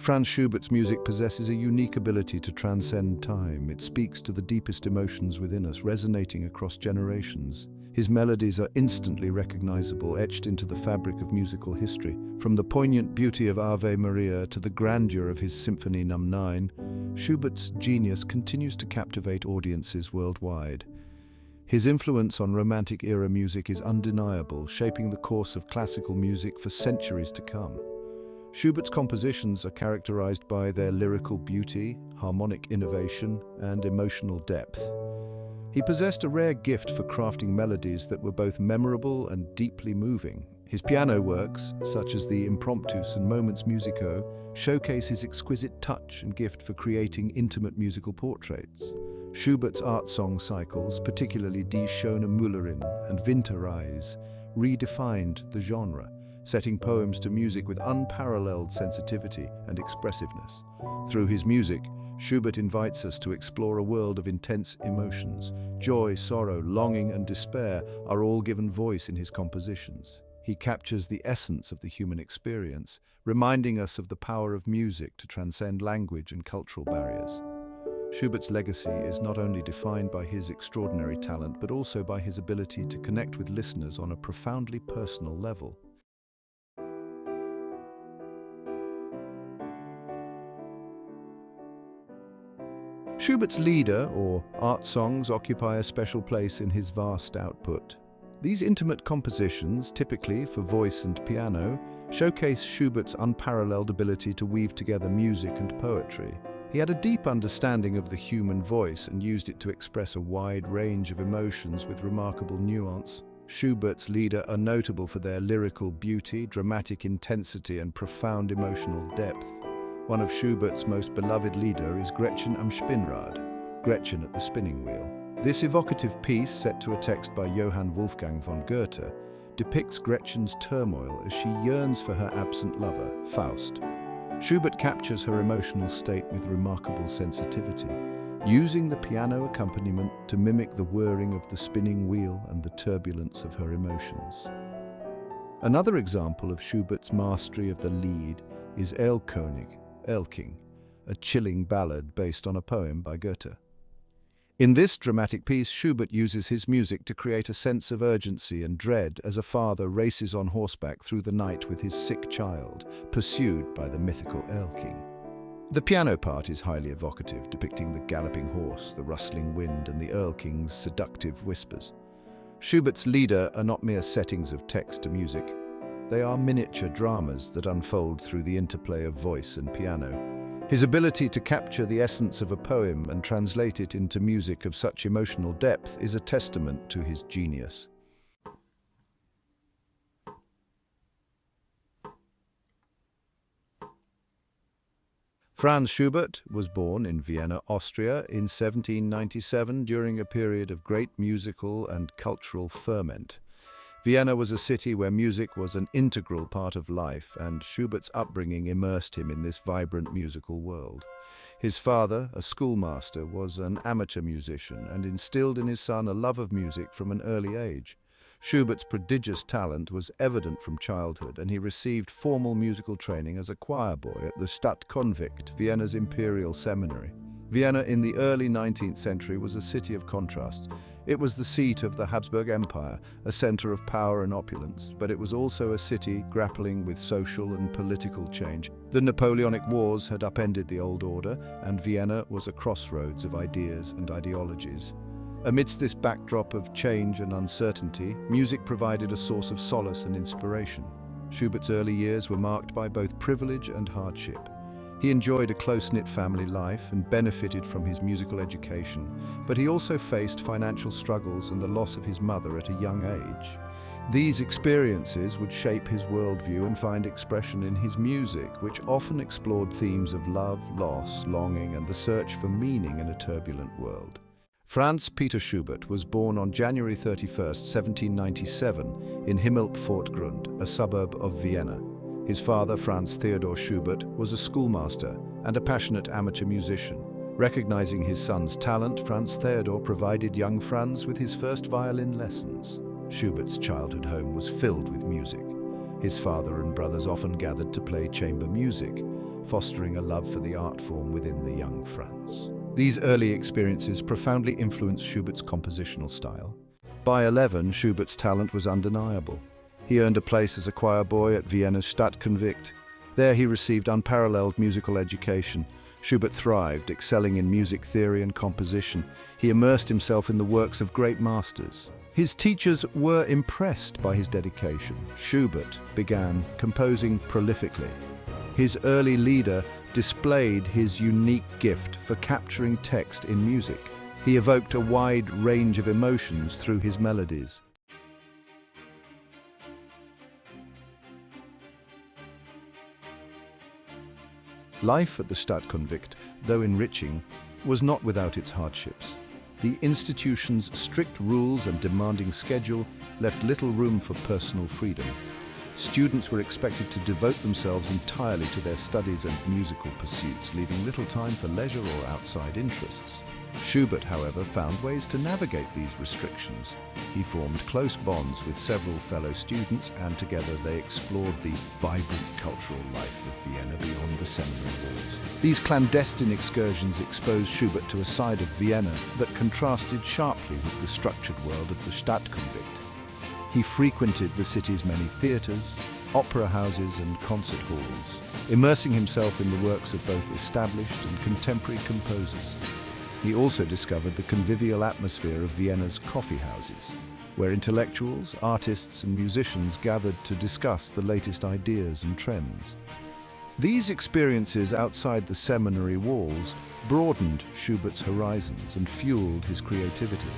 Franz Schubert's music possesses a unique ability to transcend time. It speaks to the deepest emotions within us, resonating across generations. His melodies are instantly recognizable, etched into the fabric of musical history. From the poignant beauty of Ave Maria to the grandeur of his Symphony No. 9, Schubert's genius continues to captivate audiences worldwide. His influence on Romantic-era music is undeniable, shaping the course of classical music for centuries to come. Schubert's compositions are characterized by their lyrical beauty, harmonic innovation, and emotional depth. He possessed a rare gift for crafting melodies that were both memorable and deeply moving. His piano works, such as the Impromptus and Moments Musico, showcase his exquisite touch and gift for creating intimate musical portraits. Schubert's art song cycles, particularly Die schöne Müllerin and Winterreise, redefined the genre, setting poems to music with unparalleled sensitivity and expressiveness. Through his music, Schubert invites us to explore a world of intense emotions. Joy, sorrow, longing, and despair are all given voice in his compositions. He captures the essence of the human experience, reminding us of the power of music to transcend language and cultural barriers. Schubert's legacy is not only defined by his extraordinary talent, but also by his ability to connect with listeners on a profoundly personal level. Schubert's lieder, or art songs, occupy a special place in his vast output. These intimate compositions, typically for voice and piano, showcase Schubert's unparalleled ability to weave together music and poetry. He had a deep understanding of the human voice and used it to express a wide range of emotions with remarkable nuance. Schubert's lieder are notable for their lyrical beauty, dramatic intensity, and profound emotional depth. One of Schubert's most beloved lieder is Gretchen am Spinnrad, Gretchen at the Spinning Wheel. This evocative piece, set to a text by Johann Wolfgang von Goethe, depicts Gretchen's turmoil as she yearns for her absent lover, Faust. Schubert captures her emotional state with remarkable sensitivity, using the piano accompaniment to mimic the whirring of the spinning wheel and the turbulence of her emotions. Another example of Schubert's mastery of the Lied is Erlkönig, Erlking, a chilling ballad based on a poem by Goethe. In this dramatic piece, Schubert uses his music to create a sense of urgency and dread as a father races on horseback through the night with his sick child, pursued by the mythical Erlking. The piano part is highly evocative, depicting the galloping horse, the rustling wind, and the Erlking's seductive whispers. Schubert's lieder are not mere settings of text to music. They are miniature dramas that unfold through the interplay of voice and piano. His ability to capture the essence of a poem and translate it into music of such emotional depth is a testament to his genius. Franz Schubert was born in Vienna, Austria in 1797 during a period of great musical and cultural ferment. Vienna was a city where music was an integral part of life, and Schubert's upbringing immersed him in this vibrant musical world. His father, a schoolmaster, was an amateur musician and instilled in his son a love of music from an early age. Schubert's prodigious talent was evident from childhood, and he received formal musical training as a choir boy at the Stadtkonvikt, Vienna's imperial seminary. Vienna in the early 19th century was a city of contrasts. It was the seat of the Habsburg Empire, a center of power and opulence, but it was also a city grappling with social and political change. The Napoleonic Wars had upended the old order, and Vienna was a crossroads of ideas and ideologies. Amidst this backdrop of change and uncertainty, music provided a source of solace and inspiration. Schubert's early years were marked by both privilege and hardship. He enjoyed a close-knit family life and benefited from his musical education, but he also faced financial struggles and the loss of his mother at a young age. These experiences would shape his worldview and find expression in his music, which often explored themes of love, loss, longing, and the search for meaning in a turbulent world. Franz Peter Schubert was born on January 31, 1797, in Himmelpfortgrund, a suburb of Vienna. His father, Franz Theodor Schubert, was a schoolmaster and a passionate amateur musician. Recognizing his son's talent, Franz Theodor provided young Franz with his first violin lessons. Schubert's childhood home was filled with music. His father and brothers often gathered to play chamber music, fostering a love for the art form within the young Franz. These early experiences profoundly influenced Schubert's compositional style. By 11, Schubert's talent was undeniable. He earned a place as a choir boy at Vienna's Stadtkonvikt. There he received unparalleled musical education. Schubert thrived, excelling in music theory and composition. He immersed himself in the works of great masters. His teachers were impressed by his dedication. Schubert began composing prolifically. His early leader displayed his unique gift for capturing text in music. He evoked a wide range of emotions through his melodies. Life at the Stadtkonvikt, though enriching, was not without its hardships. The institution's strict rules and demanding schedule left little room for personal freedom. Students were expected to devote themselves entirely to their studies and musical pursuits, leaving little time for leisure or outside interests. Schubert, however, found ways to navigate these restrictions. He formed close bonds with several fellow students, and together they explored the vibrant cultural life of Vienna beyond the seminary walls. These clandestine excursions exposed Schubert to a side of Vienna that contrasted sharply with the structured world of the Stadtkonvikt. He frequented the city's many theatres, opera houses and concert halls, immersing himself in the works of both established and contemporary composers. He also discovered the convivial atmosphere of Vienna's coffee houses, where intellectuals, artists and musicians gathered to discuss the latest ideas and trends. These experiences outside the seminary walls broadened Schubert's horizons and fueled his creativity.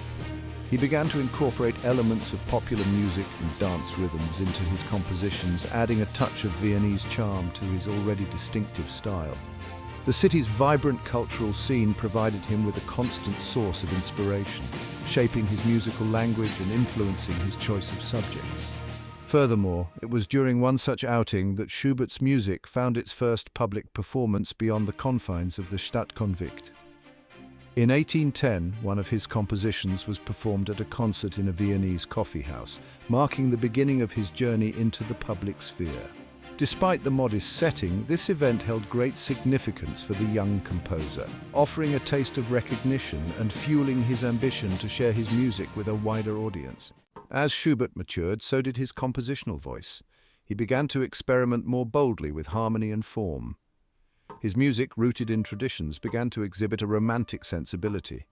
He began to incorporate elements of popular music and dance rhythms into his compositions, adding a touch of Viennese charm to his already distinctive style. The city's vibrant cultural scene provided him with a constant source of inspiration, shaping his musical language and influencing his choice of subjects. Furthermore, it was during one such outing that Schubert's music found its first public performance beyond the confines of the Stadtkonvikt. In 1810, one of his compositions was performed at a concert in a Viennese coffee house, marking the beginning of his journey into the public sphere. Despite the modest setting, this event held great significance for the young composer, offering a taste of recognition and fueling his ambition to share his music with a wider audience. As Schubert matured, so did his compositional voice. He began to experiment more boldly with harmony and form. His music, rooted in traditions, began to exhibit a romantic sensibility.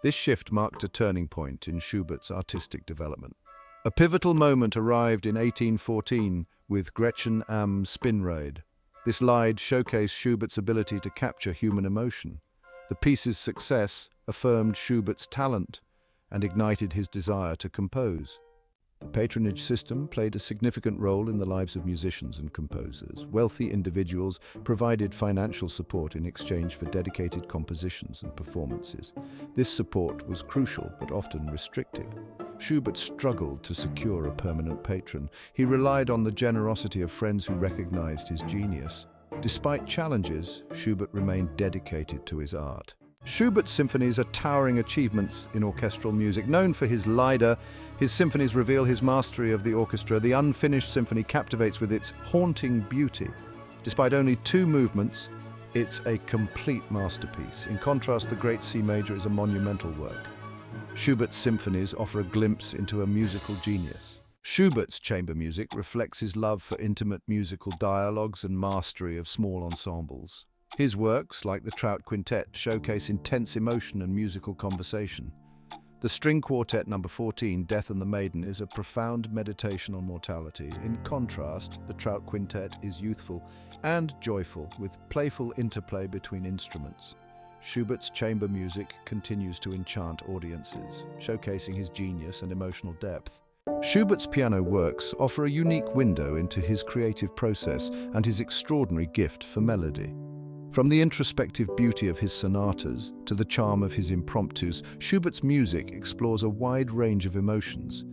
This shift marked a turning point in Schubert's artistic development. A pivotal moment arrived in 1814 with Gretchen am Spinnrad. This Lied showcased Schubert's ability to capture human emotion. The piece's success affirmed Schubert's talent and ignited his desire to compose. The patronage system played a significant role in the lives of musicians and composers. Wealthy individuals provided financial support in exchange for dedicated compositions and performances. This support was crucial but often restrictive. Schubert struggled to secure a permanent patron. He relied on the generosity of friends who recognized his genius. Despite challenges, Schubert remained dedicated to his art. Schubert's symphonies are towering achievements in orchestral music. Known for his Lieder, his symphonies reveal his mastery of the orchestra. The unfinished symphony captivates with its haunting beauty. Despite only 2 movements, it's a complete masterpiece. In contrast, the Great C Major is a monumental work. Schubert's symphonies offer a glimpse into a musical genius. Schubert's chamber music reflects his love for intimate musical dialogues and mastery of small ensembles. His works, like the Trout Quintet, showcase intense emotion and musical conversation. The String Quartet No. 14, Death and the Maiden, is a profound meditation on mortality. In contrast, the Trout Quintet is youthful and joyful, with playful interplay between instruments. Schubert's chamber music continues to enchant audiences, showcasing his genius and emotional depth. Schubert's piano works offer a unique window into his creative process and his extraordinary gift for melody. From the introspective beauty of his sonatas to the charm of his impromptus, Schubert's music explores a wide range of emotions.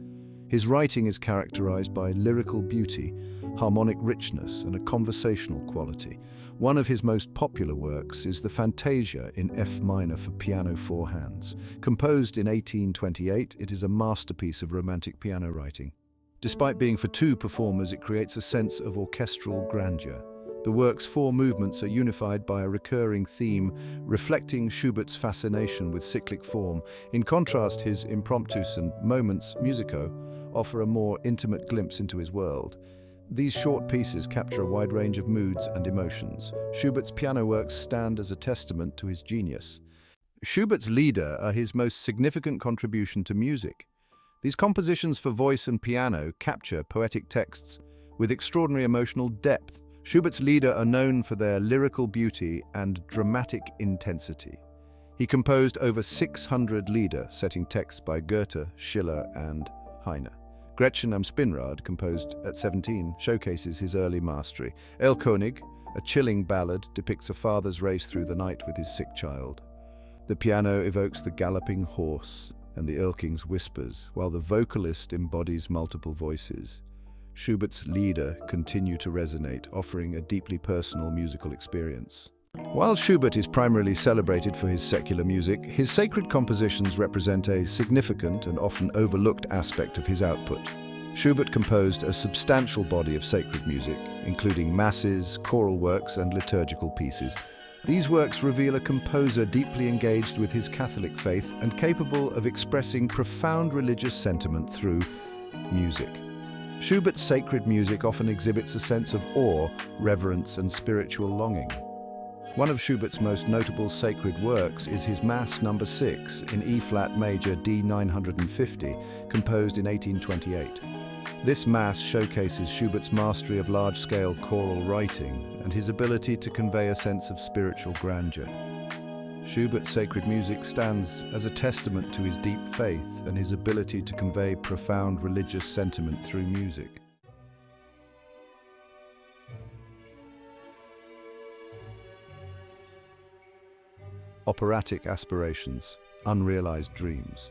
His writing is characterized by lyrical beauty, harmonic richness, and a conversational quality. One of his most popular works is the Fantasia in F minor for piano 4 hands. Composed in 1828, it is a masterpiece of romantic piano writing. Despite being for 2 performers, it creates a sense of orchestral grandeur. The work's four movements are unified by a recurring theme, reflecting Schubert's fascination with cyclic form. In contrast, his impromptus and moments musico offer a more intimate glimpse into his world. These short pieces capture a wide range of moods and emotions. Schubert's piano works stand as a testament to his genius. Schubert's Lieder are his most significant contribution to music. These compositions for voice and piano capture poetic texts with extraordinary emotional depth. Schubert's Lieder are known for their lyrical beauty and dramatic intensity. He composed over 600 Lieder, setting texts by Goethe, Schiller, and Heine. Gretchen am Spinnrad, composed at 17, showcases his early mastery. El König, a chilling ballad, depicts a father's race through the night with his sick child. The piano evokes the galloping horse and the Erlking's whispers, while the vocalist embodies multiple voices. Schubert's Lieder continue to resonate, offering a deeply personal musical experience. While Schubert is primarily celebrated for his secular music, his sacred compositions represent a significant and often overlooked aspect of his output. Schubert composed a substantial body of sacred music, including masses, choral works, and liturgical pieces. These works reveal a composer deeply engaged with his Catholic faith and capable of expressing profound religious sentiment through music. Schubert's sacred music often exhibits a sense of awe, reverence, and spiritual longing. One of Schubert's most notable sacred works is his Mass No. 6 in E-flat major D 950, composed in 1828. This Mass showcases Schubert's mastery of large-scale choral writing and his ability to convey a sense of spiritual grandeur. Schubert's sacred music stands as a testament to his deep faith and his ability to convey profound religious sentiment through music. Operatic aspirations, unrealized dreams.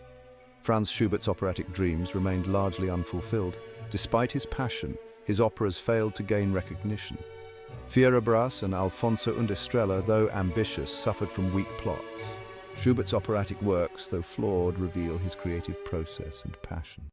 Franz Schubert's operatic dreams remained largely unfulfilled. Despite his passion, his operas failed to gain recognition. Fierabras and Alfonso und Estrella, though ambitious, suffered from weak plots. Schubert's operatic works, though flawed, reveal his creative process and passion.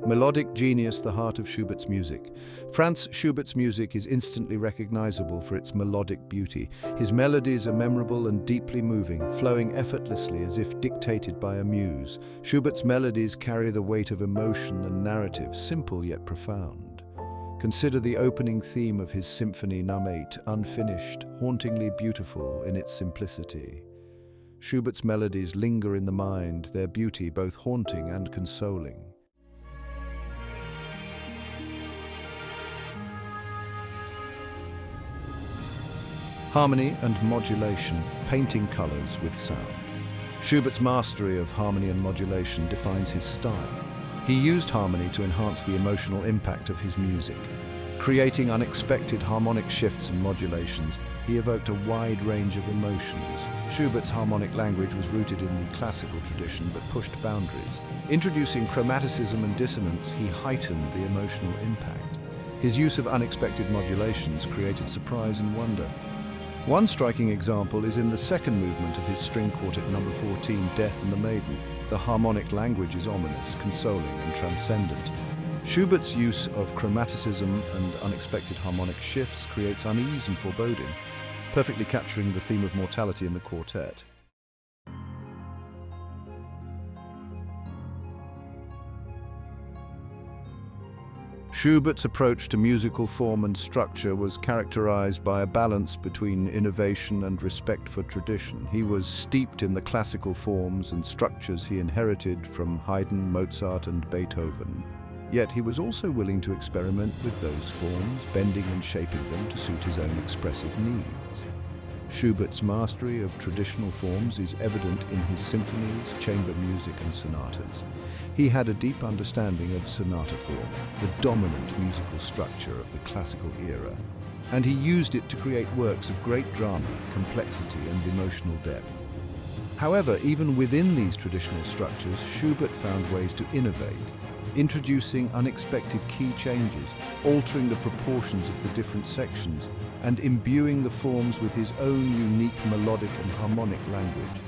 Melodic genius, the heart of Schubert's music. Franz Schubert's music is instantly recognizable for its melodic beauty. His melodies are memorable and deeply moving, flowing effortlessly as if dictated by a muse. Schubert's melodies carry the weight of emotion and narrative, simple yet profound. Consider the opening theme of his Symphony No. 8, unfinished, hauntingly beautiful in its simplicity. Schubert's melodies linger in the mind, their beauty both haunting and consoling. Harmony and modulation, painting colors with sound. Schubert's mastery of harmony and modulation defines his style. He used harmony to enhance the emotional impact of his music. Creating unexpected harmonic shifts and modulations, he evoked a wide range of emotions. Schubert's harmonic language was rooted in the classical tradition but pushed boundaries. Introducing chromaticism and dissonance, he heightened the emotional impact. His use of unexpected modulations created surprise and wonder. One striking example is in the second movement of his string quartet No. 14, Death and the Maiden. The harmonic language is ominous, consoling, and transcendent. Schubert's use of chromaticism and unexpected harmonic shifts creates unease and foreboding, perfectly capturing the theme of mortality in the quartet. Schubert's approach to musical form and structure was characterized by a balance between innovation and respect for tradition. He was steeped in the classical forms and structures he inherited from Haydn, Mozart, and Beethoven. Yet he was also willing to experiment with those forms, bending and shaping them to suit his own expressive needs. Schubert's mastery of traditional forms is evident in his symphonies, chamber music, and sonatas. He had a deep understanding of sonata form, the dominant musical structure of the classical era, and he used it to create works of great drama, complexity, and emotional depth. However, even within these traditional structures, Schubert found ways to innovate, introducing unexpected key changes, altering the proportions of the different sections, and imbuing the forms with his own unique melodic and harmonic language.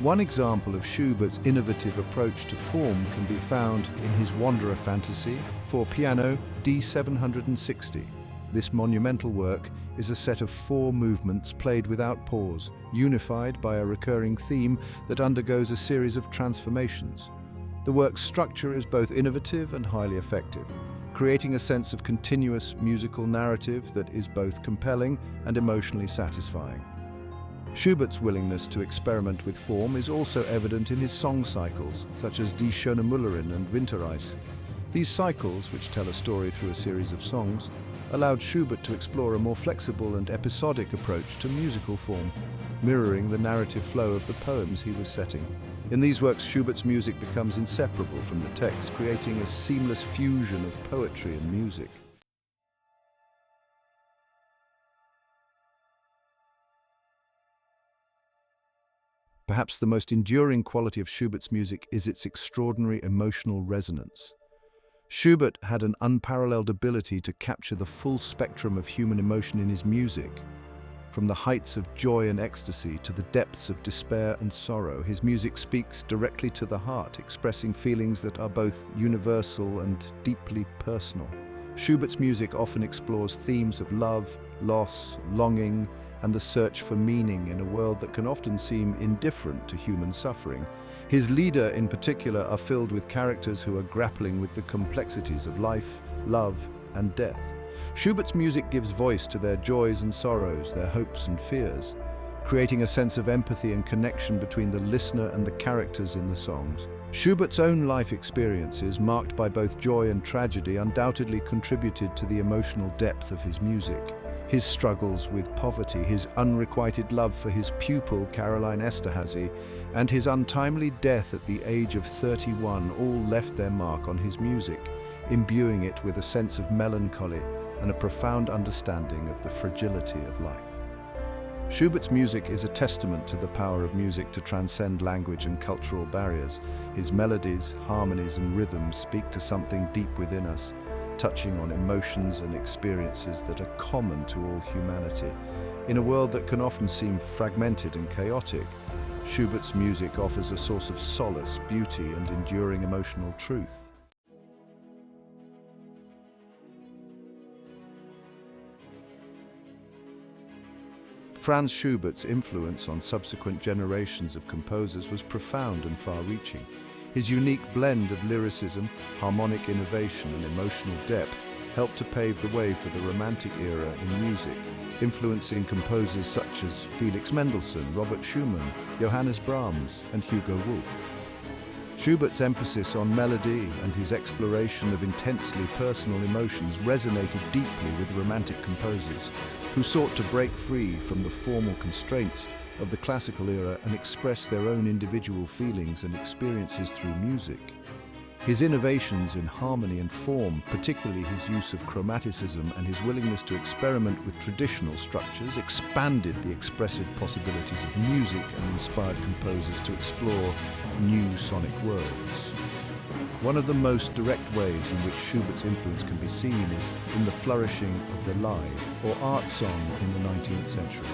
One example of Schubert's innovative approach to form can be found in his Wanderer Fantasy for piano D760. This monumental work is a set of 4 movements played without pause, unified by a recurring theme that undergoes a series of transformations. The work's structure is both innovative and highly effective, creating a sense of continuous musical narrative that is both compelling and emotionally satisfying. Schubert's willingness to experiment with form is also evident in his song cycles, such as Die schöne Müllerin and Winterreise. These cycles, which tell a story through a series of songs, allowed Schubert to explore a more flexible and episodic approach to musical form, mirroring the narrative flow of the poems he was setting. In these works, Schubert's music becomes inseparable from the text, creating a seamless fusion of poetry and music. Perhaps the most enduring quality of Schubert's music is its extraordinary emotional resonance. Schubert had an unparalleled ability to capture the full spectrum of human emotion in his music. From the heights of joy and ecstasy to the depths of despair and sorrow, his music speaks directly to the heart, expressing feelings that are both universal and deeply personal. Schubert's music often explores themes of love, loss, longing, and the search for meaning in a world that can often seem indifferent to human suffering. His Lieder in particular are filled with characters who are grappling with the complexities of life, love, and death. Schubert's music gives voice to their joys and sorrows, their hopes and fears, creating a sense of empathy and connection between the listener and the characters in the songs. Schubert's own life experiences, marked by both joy and tragedy, undoubtedly contributed to the emotional depth of his music. His struggles with poverty, his unrequited love for his pupil Caroline Esterhazy, and his untimely death at the age of 31 all left their mark on his music, imbuing it with a sense of melancholy and a profound understanding of the fragility of life. Schubert's music is a testament to the power of music to transcend language and cultural barriers. His melodies, harmonies, and rhythms speak to something deep within us, touching on emotions and experiences that are common to all humanity. In a world that can often seem fragmented and chaotic, Schubert's music offers a source of solace, beauty, and enduring emotional truth. Franz Schubert's influence on subsequent generations of composers was profound and far-reaching. His unique blend of lyricism, harmonic innovation, and emotional depth helped to pave the way for the Romantic era in music, influencing composers such as Felix Mendelssohn, Robert Schumann, Johannes Brahms, and Hugo Wolf. Schubert's emphasis on melody and his exploration of intensely personal emotions resonated deeply with Romantic composers, who sought to break free from the formal constraints of the classical era and express their own individual feelings and experiences through music. His innovations in harmony and form, particularly his use of chromaticism and his willingness to experiment with traditional structures, expanded the expressive possibilities of music and inspired composers to explore new sonic worlds. One of the most direct ways in which Schubert's influence can be seen is in the flourishing of the Lied, or art song, in the 19th century.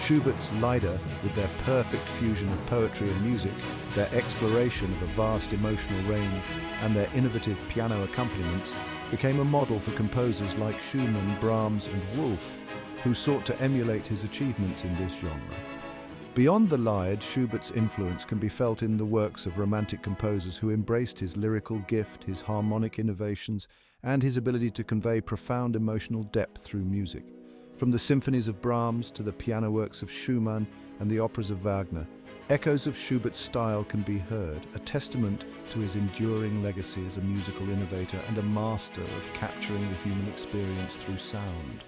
Schubert's Lieder, with their perfect fusion of poetry and music, their exploration of a vast emotional range, and their innovative piano accompaniments, became a model for composers like Schumann, Brahms, and Wolf, who sought to emulate his achievements in this genre. Beyond the Lied, Schubert's influence can be felt in the works of Romantic composers who embraced his lyrical gift, his harmonic innovations, and his ability to convey profound emotional depth through music. From the symphonies of Brahms to the piano works of Schumann and the operas of Wagner, echoes of Schubert's style can be heard, a testament to his enduring legacy as a musical innovator and a master of capturing the human experience through sound.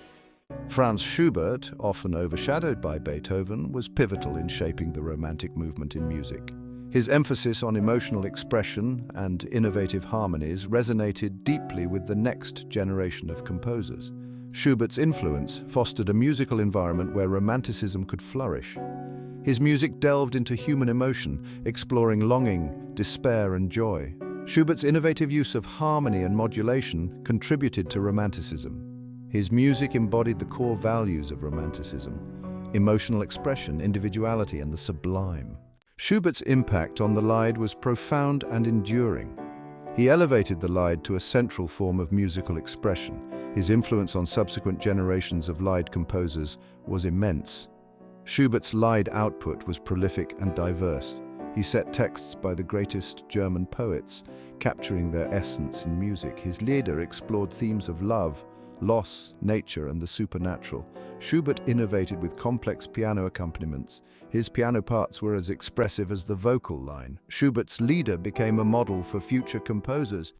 Franz Schubert, often overshadowed by Beethoven, was pivotal in shaping the Romantic movement in music. His emphasis on emotional expression and innovative harmonies resonated deeply with the next generation of composers. Schubert's influence fostered a musical environment where Romanticism could flourish. His music delved into human emotion, exploring longing, despair, and joy. Schubert's innovative use of harmony and modulation contributed to Romanticism. His music embodied the core values of Romanticism: emotional expression, individuality, and the sublime. Schubert's impact on the Lied was profound and enduring. He elevated the Lied to a central form of musical expression. His influence on subsequent generations of Lied composers was immense. Schubert's Lied output was prolific and diverse. He set texts by the greatest German poets, capturing their essence in music. His Lieder explored themes of love, loss, nature, and the supernatural. Schubert innovated with complex piano accompaniments. His piano parts were as expressive as the vocal line. Schubert's Lieder became a model for future composers.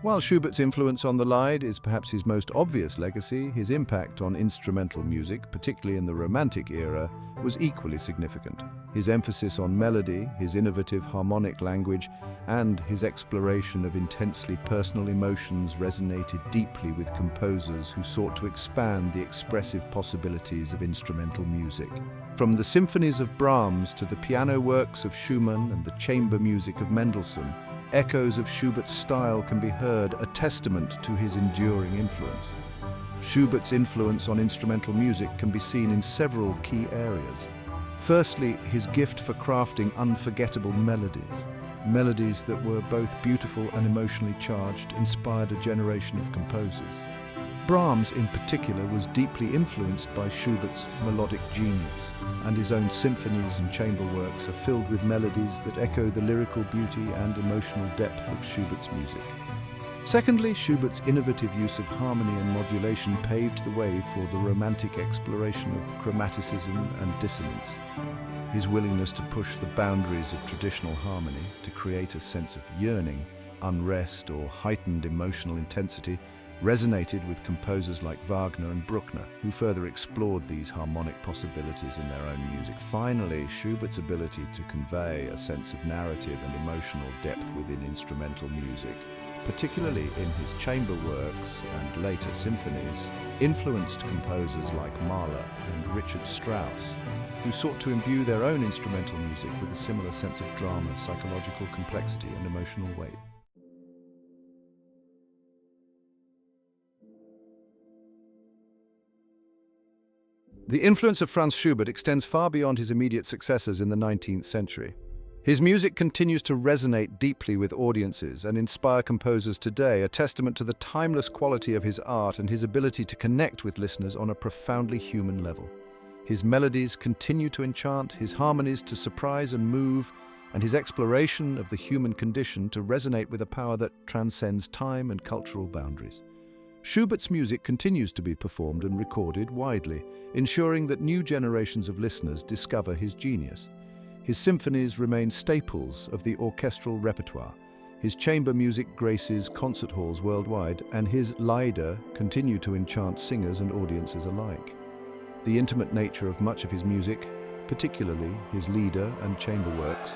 While Schubert's influence on the Lied is perhaps his most obvious legacy, his impact on instrumental music, particularly in the Romantic era, was equally significant. His emphasis on melody, his innovative harmonic language, and his exploration of intensely personal emotions resonated deeply with composers who sought to expand the expressive possibilities of instrumental music. From the symphonies of Brahms to the piano works of Schumann and the chamber music of Mendelssohn, echoes of Schubert's style can be heard, a testament to his enduring influence. Schubert's influence on instrumental music can be seen in several key areas. Firstly, his gift for crafting unforgettable melodies. Melodies that were both beautiful and emotionally charged inspired a generation of composers. Brahms, in particular, was deeply influenced by Schubert's melodic genius, and his own symphonies and chamber works are filled with melodies that echo the lyrical beauty and emotional depth of Schubert's music. Secondly, Schubert's innovative use of harmony and modulation paved the way for the romantic exploration of chromaticism and dissonance. His willingness to push the boundaries of traditional harmony to create a sense of yearning, unrest, or heightened emotional intensity resonated with composers like Wagner and Bruckner, who further explored these harmonic possibilities in their own music. Finally, Schubert's ability to convey a sense of narrative and emotional depth within instrumental music, particularly in his chamber works and later symphonies, influenced composers like Mahler and Richard Strauss, who sought to imbue their own instrumental music with a similar sense of drama, psychological complexity, and emotional weight. The influence of Franz Schubert extends far beyond his immediate successors in the 19th century. His music continues to resonate deeply with audiences and inspire composers today, a testament to the timeless quality of his art and his ability to connect with listeners on a profoundly human level. His melodies continue to enchant, his harmonies to surprise and move, and his exploration of the human condition to resonate with a power that transcends time and cultural boundaries. Schubert's music continues to be performed and recorded widely, ensuring that new generations of listeners discover his genius. His symphonies remain staples of the orchestral repertoire. His chamber music graces concert halls worldwide, and his Lieder continue to enchant singers and audiences alike. The intimate nature of much of his music, particularly his Lieder and chamber works,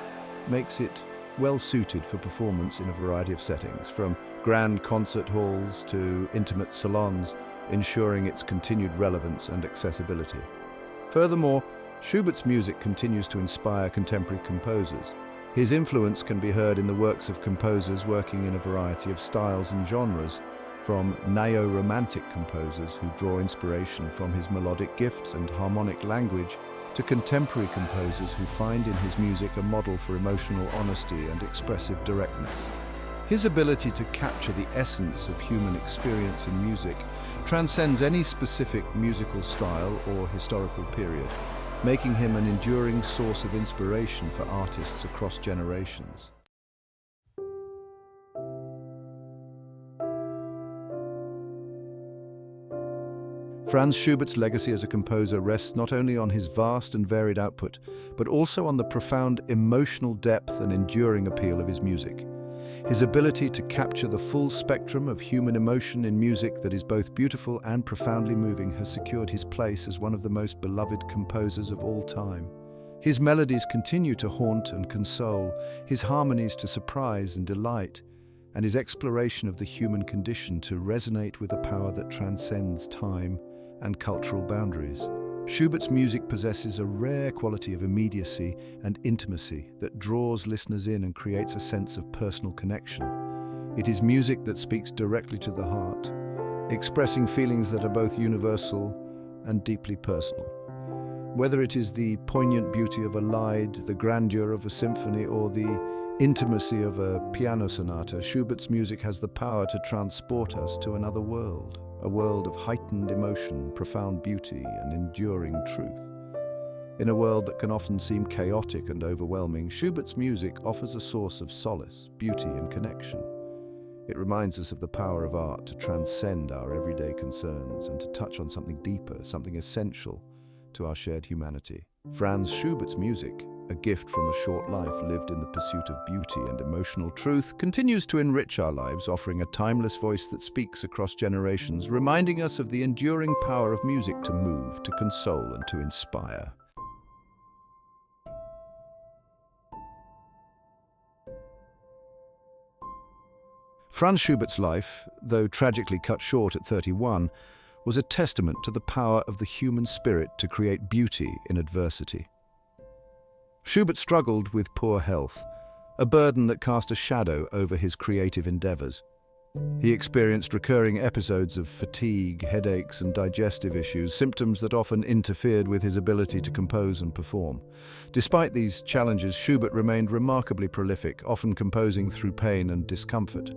makes it well suited for performance in a variety of settings, from grand concert halls to intimate salons, ensuring its continued relevance and accessibility. Furthermore, Schubert's music continues to inspire contemporary composers. His influence can be heard in the works of composers working in a variety of styles and genres, from neo-romantic composers who draw inspiration from his melodic gift and harmonic language, to contemporary composers who find in his music a model for emotional honesty and expressive directness. His ability to capture the essence of human experience in music transcends any specific musical style or historical period, making him an enduring source of inspiration for artists across generations. Franz Schubert's legacy as a composer rests not only on his vast and varied output, but also on the profound emotional depth and enduring appeal of his music. His ability to capture the full spectrum of human emotion in music that is both beautiful and profoundly moving has secured his place as one of the most beloved composers of all time. His melodies continue to haunt and console, his harmonies to surprise and delight, and his exploration of the human condition to resonate with a power that transcends time and cultural boundaries. Schubert's music possesses a rare quality of immediacy and intimacy that draws listeners in and creates a sense of personal connection. It is music that speaks directly to the heart, expressing feelings that are both universal and deeply personal. Whether it is the poignant beauty of a lied, the grandeur of a symphony, or the intimacy of a piano sonata, Schubert's music has the power to transport us to another world, a world of heightened emotion, profound beauty, and enduring truth. In a world that can often seem chaotic and overwhelming, Schubert's music offers a source of solace, beauty, and connection. It reminds us of the power of art to transcend our everyday concerns and to touch on something deeper, something essential to our shared humanity. Franz Schubert's music, a gift from a short life lived in the pursuit of beauty and emotional truth, continues to enrich our lives, offering a timeless voice that speaks across generations, reminding us of the enduring power of music to move, to console, and to inspire. Franz Schubert's life, though tragically cut short at 31, was a testament to the power of the human spirit to create beauty in adversity. Schubert struggled with poor health, a burden that cast a shadow over his creative endeavors. He experienced recurring episodes of fatigue, headaches, and digestive issues, symptoms that often interfered with his ability to compose and perform. Despite these challenges, Schubert remained remarkably prolific, often composing through pain and discomfort.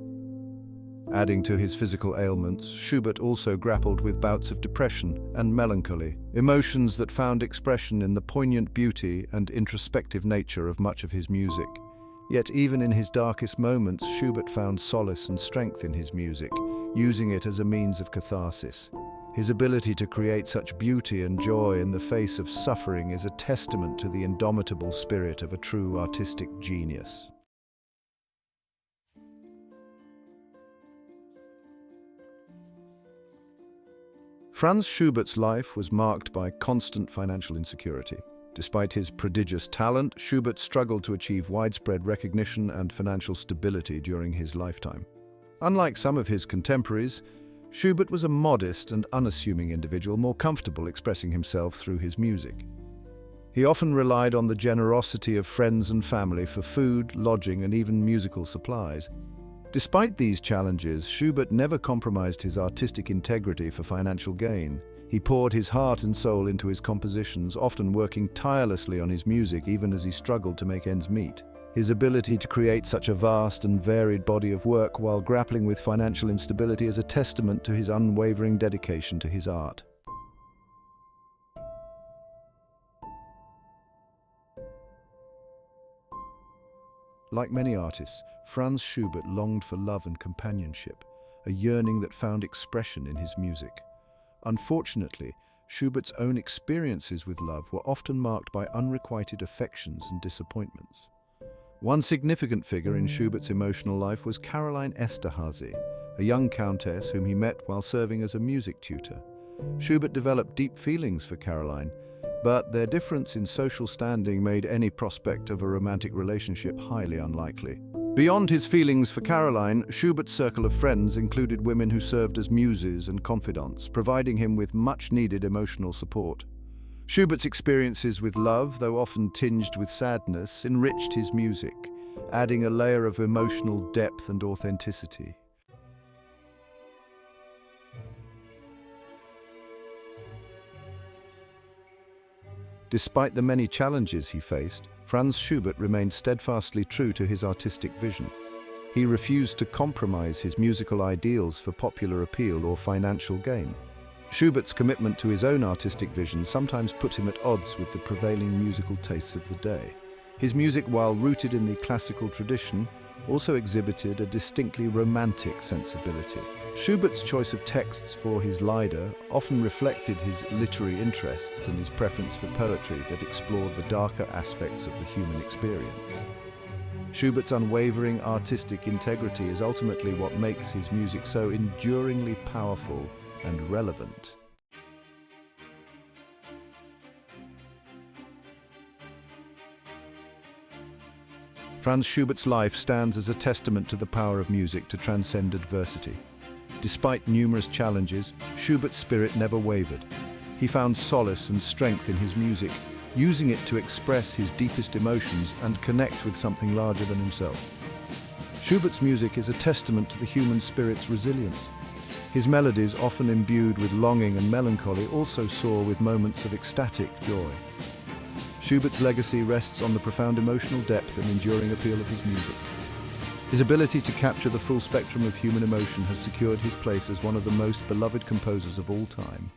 Adding to his physical ailments, Schubert also grappled with bouts of depression and melancholy, emotions that found expression in the poignant beauty and introspective nature of much of his music. Yet even in his darkest moments, Schubert found solace and strength in his music, using it as a means of catharsis. His ability to create such beauty and joy in the face of suffering is a testament to the indomitable spirit of a true artistic genius. Franz Schubert's life was marked by constant financial insecurity. Despite his prodigious talent, Schubert struggled to achieve widespread recognition and financial stability during his lifetime. Unlike some of his contemporaries, Schubert was a modest and unassuming individual, more comfortable expressing himself through his music. He often relied on the generosity of friends and family for food, lodging, and even musical supplies. Despite these challenges, Schubert never compromised his artistic integrity for financial gain. He poured his heart and soul into his compositions, often working tirelessly on his music even as he struggled to make ends meet. His ability to create such a vast and varied body of work while grappling with financial instability is a testament to his unwavering dedication to his art. Like many artists, Franz Schubert longed for love and companionship, a yearning that found expression in his music. Unfortunately, Schubert's own experiences with love were often marked by unrequited affections and disappointments. One significant figure in Schubert's emotional life was Caroline Esterhazy, a young countess whom he met while serving as a music tutor. Schubert developed deep feelings for Caroline, but their difference in social standing made any prospect of a romantic relationship highly unlikely. Beyond his feelings for Caroline, Schubert's circle of friends included women who served as muses and confidants, providing him with much-needed emotional support. Schubert's experiences with love, though often tinged with sadness, enriched his music, adding a layer of emotional depth and authenticity. Despite the many challenges he faced, Franz Schubert remained steadfastly true to his artistic vision. He refused to compromise his musical ideals for popular appeal or financial gain. Schubert's commitment to his own artistic vision sometimes put him at odds with the prevailing musical tastes of the day. His music, while rooted in the classical tradition, also exhibited a distinctly romantic sensibility. Schubert's choice of texts for his Lieder often reflected his literary interests and his preference for poetry that explored the darker aspects of the human experience. Schubert's unwavering artistic integrity is ultimately what makes his music so enduringly powerful and relevant. Franz Schubert's life stands as a testament to the power of music to transcend adversity. Despite numerous challenges, Schubert's spirit never wavered. He found solace and strength in his music, using it to express his deepest emotions and connect with something larger than himself. Schubert's music is a testament to the human spirit's resilience. His melodies, often imbued with longing and melancholy, also soar with moments of ecstatic joy. Schubert's legacy rests on the profound emotional depth and enduring appeal of his music. His ability to capture the full spectrum of human emotion has secured his place as one of the most beloved composers of all time.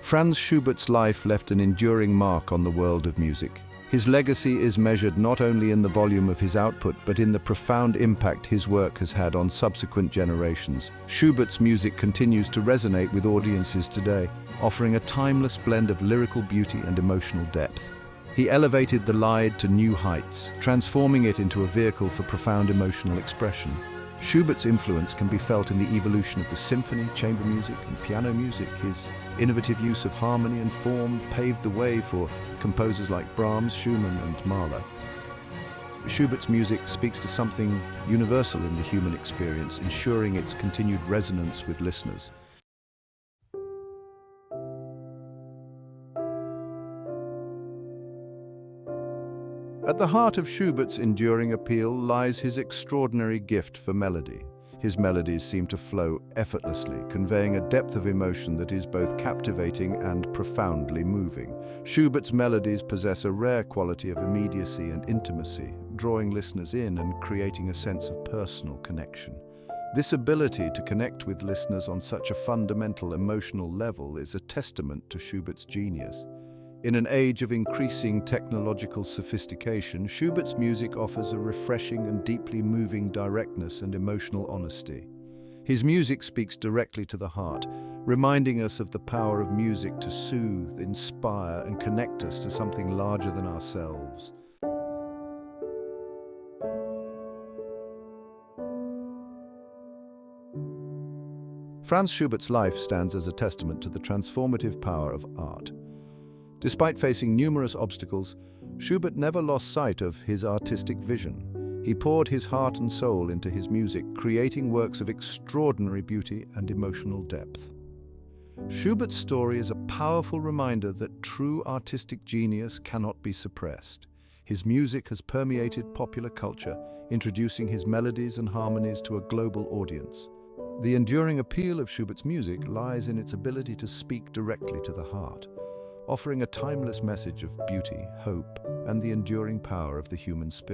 Franz Schubert's life left an enduring mark on the world of music. His legacy is measured not only in the volume of his output, but in the profound impact his work has had on subsequent generations. Schubert's music continues to resonate with audiences today, offering a timeless blend of lyrical beauty and emotional depth. He elevated the Lied to new heights, transforming it into a vehicle for profound emotional expression. Schubert's influence can be felt in the evolution of the symphony, chamber music, and piano music. His innovative use of harmony and form paved the way for composers like Brahms, Schumann, and Mahler. Schubert's music speaks to something universal in the human experience, ensuring its continued resonance with listeners. At the heart of Schubert's enduring appeal lies his extraordinary gift for melody. His melodies seem to flow effortlessly, conveying a depth of emotion that is both captivating and profoundly moving. Schubert's melodies possess a rare quality of immediacy and intimacy, drawing listeners in and creating a sense of personal connection. This ability to connect with listeners on such a fundamental emotional level is a testament to Schubert's genius. In an age of increasing technological sophistication, Schubert's music offers a refreshing and deeply moving directness and emotional honesty. His music speaks directly to the heart, reminding us of the power of music to soothe, inspire, and connect us to something larger than ourselves. Franz Schubert's life stands as a testament to the transformative power of art. Despite facing numerous obstacles, Schubert never lost sight of his artistic vision. He poured his heart and soul into his music, creating works of extraordinary beauty and emotional depth. Schubert's story is a powerful reminder that true artistic genius cannot be suppressed. His music has permeated popular culture, introducing his melodies and harmonies to a global audience. The enduring appeal of Schubert's music lies in its ability to speak directly to the heart, offering a timeless message of beauty, hope, and the enduring power of the human spirit.